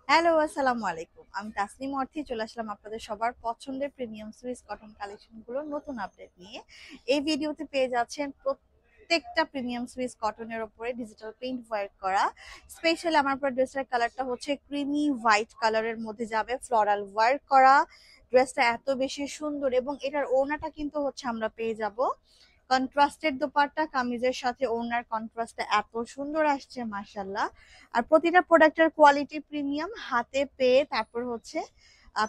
Hello, আসসালামু আলাইকুম। আমি তাসনিম অর্থী চলে আসলাম আপনাদের সবার পছন্দের প্রিমিয়াম সুইস কটন কালেকশনগুলোর নতুন আপডেট নিয়ে। এই ভিডিওতে পেয়ে যাচ্ছেন প্রত্যেকটা প্রিমিয়াম সুইস কটনের উপরে ডিজিটাল প্রিন্ট ওয়ার্ক করা। স্পেশালি আমার পর ড্রেসের কালারটা হচ্ছে ক্রিমি হোয়াইট কালারের মধ্যে যাবে, ফ্লোরাল ওয়ার্ক করা। ড্রেসটা এত বেশি সুন্দর এবং এটার ওড়নাটা কিন্তু হচ্ছে আমরা পেয়ে যাব কন্ট্রাস্টেড দোপাট্টা, কামিজের সাথে ওড়নার কন্ট্রাস্টটা এত সুন্দর আসছে মাশাল্লাহ। আর প্রতিটা প্রোডাক্টের কোয়ালিটি প্রিমিয়াম, হাতে পেয়ে তারপর হচ্ছে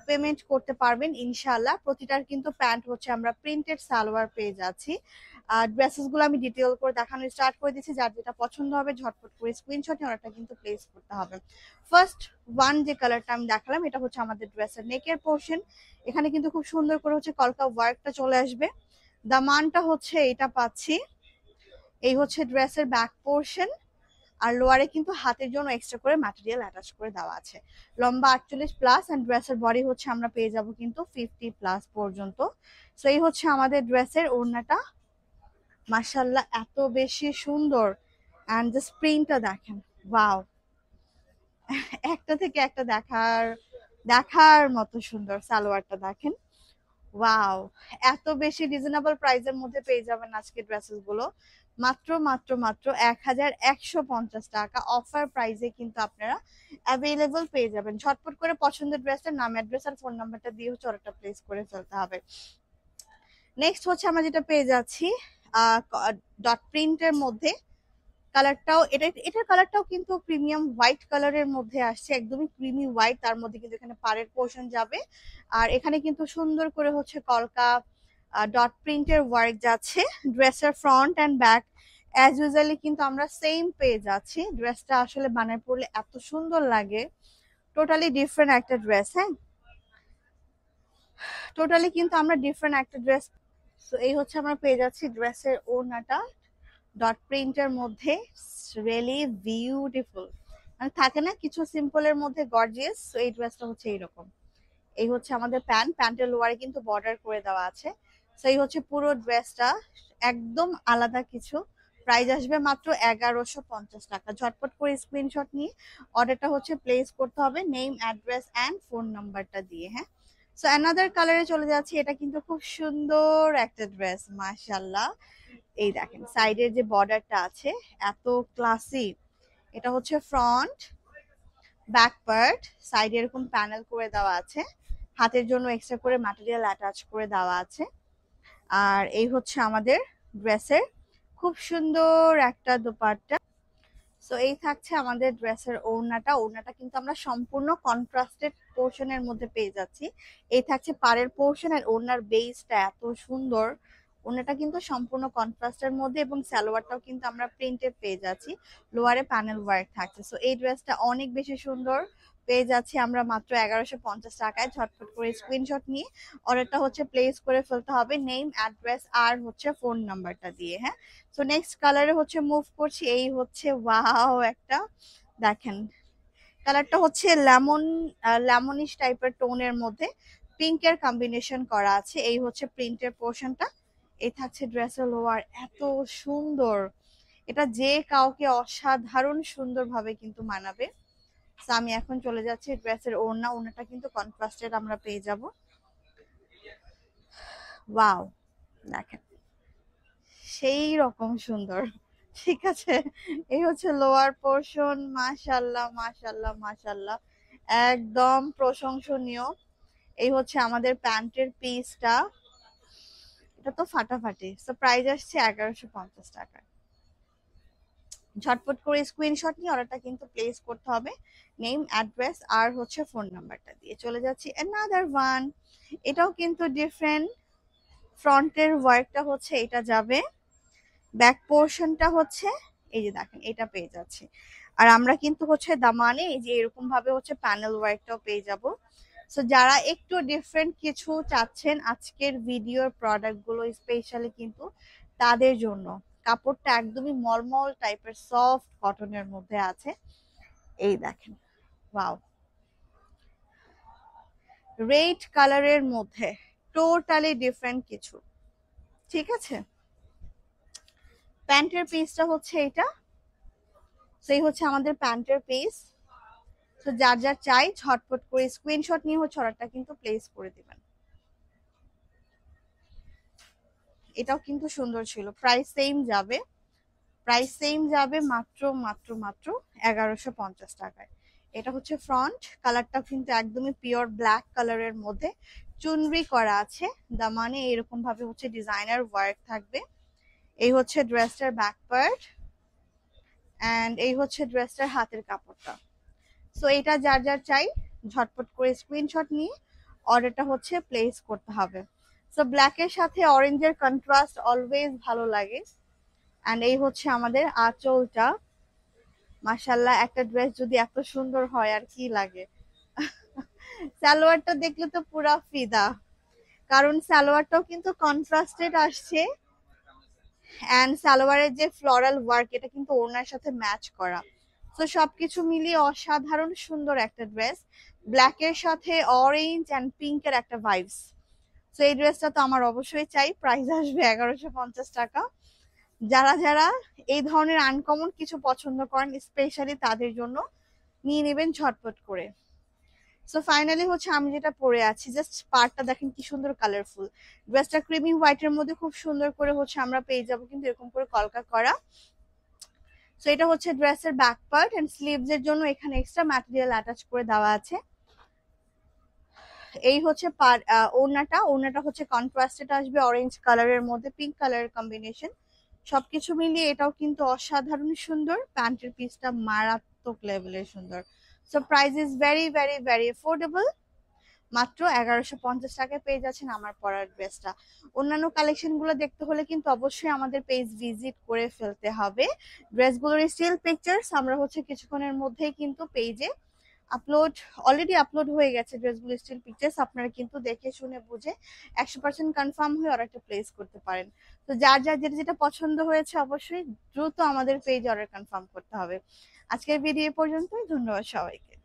পেমেন্ট করতে পারবেন ইনশাল্লাহ। প্রতিটার কিন্তু প্যান্ট হচ্ছে আমরা প্রিন্টেড সালোয়ার পেয়ে যাচ্ছি। আর ড্রেসেস গুলো আমি ডিটেল করে দেখানো স্টার্ট করে দিচ্ছি, যার যেটা পছন্দ হবে ঝটপট করে স্ক্রিনশট নিয়ে অর্ডারটা কিন্তু প্লেস করতে হবে। ফার্স্ট ওয়ান যে কালারটা আমি দেখালাম এটা হচ্ছে আমাদের ড্রেসের নেকের পোর্শন। এখানে কিন্তু খুব সুন্দর করে হচ্ছে কলকা ওয়ার্কটা চলে আসবে। দামানটা হচ্ছে এটা পাচ্ছি, এই হচ্ছে ড্রেসের ব্যাক পোর্শন। আর লোয়ারে কিন্তু হাতের জন্য এক্সট্রা করে ম্যাটেরিয়াল অ্যাটাচ করে দেওয়া আছে। লম্বা 48 প্লাস অ্যান্ড ড্রেসের বডি হচ্ছে আমরা পেয়ে যাব কিন্তু 50 প্লাস পর্যন্ত। সো এই হচ্ছে আমাদের ড্রেসের ওড়নাটা, মাশাল্লাহ এত বেশি সুন্দর। অ্যান্ড জাস্ট প্রিন্টটা দেখেন, ওয়াও, একটা থেকে একটা দেখার দেখার মতো সুন্দর। সালোয়ারটা দেখেন, ওয়াও, এত বেশি রিজনেবল প্রাইসের মধ্যে পেয়ে যাবেন আজকে ড্রেসেস গুলো। মাত্র মাত্র মাত্র 1150 টাকা অফার প্রাইসে কিন্তু আপনারা অ্যাভেলেবল পেয়ে যাবেন। ঝটপট করে পছন্দের ড্রেসের নাম, অ্যাড্রেস আর ফোন নাম্বারটা দিয়ে হচ্ছে অর্ডারটা প্লেস করে ফেলতে হবে। নেক্সট হচ্ছে আমরা যেটা পেয়ে যাচ্ছি ডট প্রিন্টের মধ্যে। কালারটাও এটার কালারটাও কিন্তু প্রিমিয়াম হোয়াইট কালারের মধ্যে আসছে, একদমই ক্রিমি হোয়াইট। তার মধ্যে কিন্তু এখানে পাড়ের পোর্শন যাবে। আর এখানে কিন্তু সুন্দর করে হচ্ছে কলকা ডট প্রিন্টের ওয়ার্ক যাচ্ছে। ড্রেসের front and back as usually কিন্তু আমরা সেম পেয়ে যাচ্ছি। ড্রেসটা আসলে বানায় পড়লে এত সুন্দর লাগে, টোটালি ডিফারেন্ট একটা ড্রেস। হ্যাঁ, টোটালি কিন্তু আমরা ডিফারেন্ট একটা ড্রেস। তো এই হচ্ছে আমরা পেয়ে যাচ্ছি ড্রেসের ওড়নাটা ডট প্রিন্টের মধ্যে, রিয়েলি বিউটিফুল। মানে থাকে না কিছু সিম্পলের মধ্যে গর্জিয়াস, তো এই ড্রেসটা হচ্ছে এইরকম। এই হচ্ছে আমাদের প্যান্টের লোয়ারে কিন্তু বর্ডার করে দেওয়া আছে। তো এই হচ্ছে পুরো ড্রেসটা, একদম আলাদা কিছু। প্রাইস আসবে মাত্র 1150 টাকা। ঝটপট করে স্ক্রিনশট নিয়ে অর্ডারটা হচ্ছে প্লেস করতে হবে নেম, অ্যাড্রেস অ্যান্ড ফোন নাম্বারটা দিয়ে। হ্যাঁ, সো অ্যানাদার কালারে চলে যাচ্ছি। এটা কিন্তু খুব সুন্দর একটা ড্রেস মাশাল্লাহ। এই দেখেন সাইডের যে বর্ডারটা আছে, এত ক্লাসি। এটা হচ্ছে ফ্রন্ট, ব্যাক পার্ট, সাইডে এরকম প্যানেল করে দেওয়া আছে। হাতের জন্য এক্সট্রা করে ম্যাটেরিয়াল অ্যাটাচ করে দেওয়া আছে। আর এই হচ্ছে আমাদের ড্রেসের খুব সুন্দর একটা দোপাট্টা। সো এই থাকছে আমাদের ড্রেসের ওড়নাটা। ওড়নাটা কিন্তু আমরা সম্পূর্ণ কন্ট্রাস্টেড পোর্শনের মধ্যে পেয়ে যাচ্ছি। এই থাকছে পাড়ের পোর্শন আর ওড়নার বেসটা এত সুন্দর। ওড়নাটা কিন্তু সম্পূর্ণ কন্ট্রাস্টের মধ্যে এবং সালোয়ারটাও কিন্তু আমরা প্রিন্টেড পেয়ে যাচ্ছি। লোয়ারে প্যানেল ওয়ার্ক থাকছে। সো এই ড্রেসটা অনেক বেশি সুন্দর পেয়ে যাচ্ছি আমরা মাত্র 1150 টাকায়। ঝটপট করে স্ক্রিনশট নিয়ে অর্ডারটা হচ্ছে প্লেস করে ফেলতে হবে নেম, অ্যাড্রেস আর হচ্ছে ফোন নাম্বারটা দিয়ে। হ্যাঁ, তো নেক্সট কালারে হচ্ছে মুভ করছি। এই হচ্ছে ওয়াও একটা, দেখেন কালারটা হচ্ছে লেমন, লেমনিশ টাইপের টোনের মধ্যে পিঙ্কের কম্বিনেশন করা আছে। এই হচ্ছে প্রিন্টের পোর্শনটা। এই থাকছে ড্রেসের লোয়ার, এত সুন্দর। এটা যে কাউকে অসাধারণ সুন্দরভাবে কিন্তু মানাবে। তো আমি এখন চলে যাচ্ছি ড্রেসের ওড়না। ওড়নাটা কিন্তু কন্ট্রাস্টেড আমরা পেয়ে যাব। ওয়াও, দেখেন সেই রকম সুন্দর। ঠিক আছে, এই হচ্ছে লোয়ার পোর্শন। মাশাল্লাহ মাশাল্লাহ মাশাল্লাহ, একদম প্রশংসনীয়। এই হচ্ছে আমাদের প্যান্টের পিসটা, এটা তো ফাটাফাটি। তো প্রাইস আসছে 1150 টাকা। ঝটপট করে স্ক্রিনশট নিয়ে অর্ডারটা কিন্তু প্লেস করতে হবে নেম, অ্যাড্রেস আর হচ্ছে ফোন নাম্বারটা দিয়ে। চলে যাচ্ছি অ্যানাদার ওয়ান। এটাও কিন্তু ডিফারেন্ট। ফ্রন্টের ওয়ার্কটা হচ্ছে এটা যাবে, ব্যাক পোর্শনটা হচ্ছে এই যে দেখেন এটা পেয়ে যাচ্ছে। আর আমরা কিন্তু হচ্ছে দামানে এই যে এরকম ভাবে হচ্ছে প্যানেল ওয়ার্কটাও পেয়ে যাব। সো যারা একটু ডিফারেন্ট কিছু চাচ্ছেন আজকের ভিডিওর প্রোডাক্ট গুলো স্পেশালি কিন্তু তাদের জন্য। কাপড়টা একদমই মলমল টাইপের সফট কটনের মধ্যে আছে। এই দেখেন, ওয়াও, রেড কালারের মধ্যে টোটালি ডিফারেন্ট কিছু। ঠিক আছে, প্যান্টের পিসটা হচ্ছে এটা। সেই হচ্ছে আমাদের প্যান্টের পিস। তো তো যার যার চাই ঝটপট করে স্ক্রিনশট নিয়ে হচ্ছে অর্ডারটা কিন্তু প্লেস করে দিবেন। এটাও কিন্তু সুন্দর ছিল, প্রাইস সেম যাবে মাত্র মাত্র মাত্র 1150 টাকায়। এটা হচ্ছে ফ্রন্ট কালারটা কিন্তু একদমই পিওর ব্ল্যাক কালারের মধ্যে চুনরি করা আছে, দামানে এরকম ভাবে হচ্ছে ডিজাইনার ওয়ার্ক থাকবে। এই হচ্ছে ড্রেসটার ব্যাক পার্ট এন্ড এই হচ্ছে ড্রেসটার হাতের কাপড়টা। সো এটা যার যার চাই ঝটপট করে স্ক্রিনশট নিয়ে অর্ডারটা হচ্ছে প্লেস করতে হবে। সো ব্ল্যাকের সাথে অরেঞ্জের কন্ট্রাস্ট অলওয়েজ ভালো লাগে। এন্ড এই হচ্ছে আমাদের আঁচলটা, মাশাআল্লাহ একটা ড্রেস যদি এত সুন্দর হয় আর কি লাগে। সালোয়ারটা দেখলে তো পুরা ফিদা, কারণ সালোয়ারটাও কিন্তু কন্ট্রাস্টেড আসছে এন্ড সালোয়ারের যে ফ্লোরাল ওয়ার্ক এটা কিন্তু ওড়নার সাথে ম্যাচ করা। তো সবকিছু মিলিয়ে অসাধারণ সুন্দর একটা ড্রেস, ব্ল্যাকের সাথে অরেঞ্জ এন্ড পিঙ্কের একটা ভাইবস। তো এই ড্রেসটা তো আমার অবশ্যই চাই, প্রাইস আসবে 1150 টাকা। যারা যারা এই ধরনের আনকমন কিছু পছন্দ করেন স্পেশালি তাদের জন্য নিয়ে নেবেন ঝটপট করে। সো ফাইনালি হচ্ছে আমি যেটা পরে আছি, জাস্ট পার্টটা দেখেন কি সুন্দর কালারফুল। ড্রেসটা ক্রিমি হোয়াইটের মধ্যে খুব সুন্দর করে হচ্ছে আমরা পেয়ে যাবো কিন্তু এরকম করে কলকা করা। সো এটা হচ্ছে ড্রেসের ব্যাক পার্ট এন্ড স্লিভস এর জন্য এখানে এক্সট্রা ম্যাটেরিয়াল অ্যাটাচ করে দেওয়া আছে। এই হচ্ছে ওড়নাটা হচ্ছে কন্ট্রাস্টেড আসবে অরেঞ্জ কালারের মধ্যে পিঙ্ক কালারের কম্বিনেশন। সবকিছু মিলিয়ে এটাও কিন্তু অসাধারণ সুন্দর, প্যান্টের পিসটা মারাত্মক লেভেলের সুন্দর। So price is very very very affordable, মাত্র 1150 টাকায় পেয়ে যাচ্ছেন আমার পরার ড্রেসটা। অন্যান্য কালেকশন গুলো দেখতে হলে কিন্তু অবশ্যই আমাদের পেজ ভিজিট করে ফেলতে হবে। ড্রেসগুলোর স্টিল পিকচার্স আমরা হচ্ছে কিছুক্ষণের মধ্যেই কিন্তু পেজে অলরেডি আপলোড হয়ে গেছে ড্রেসগুলো স্টিল পিকচার্স, আপনারা কিন্তু দেখে শুনে বুঝে 100% কনফার্ম হয়ে অর্ডারটা প্লেস করতে পারেন। তো যার যার যেটা যেটা পছন্দ হয়েছে অবশ্যই দ্রুত আমাদের পেজ অর্ডার কনফার্ম করতে হবে। আজকের ভিডিও পর্যন্তই, ধন্যবাদ সবাইকে।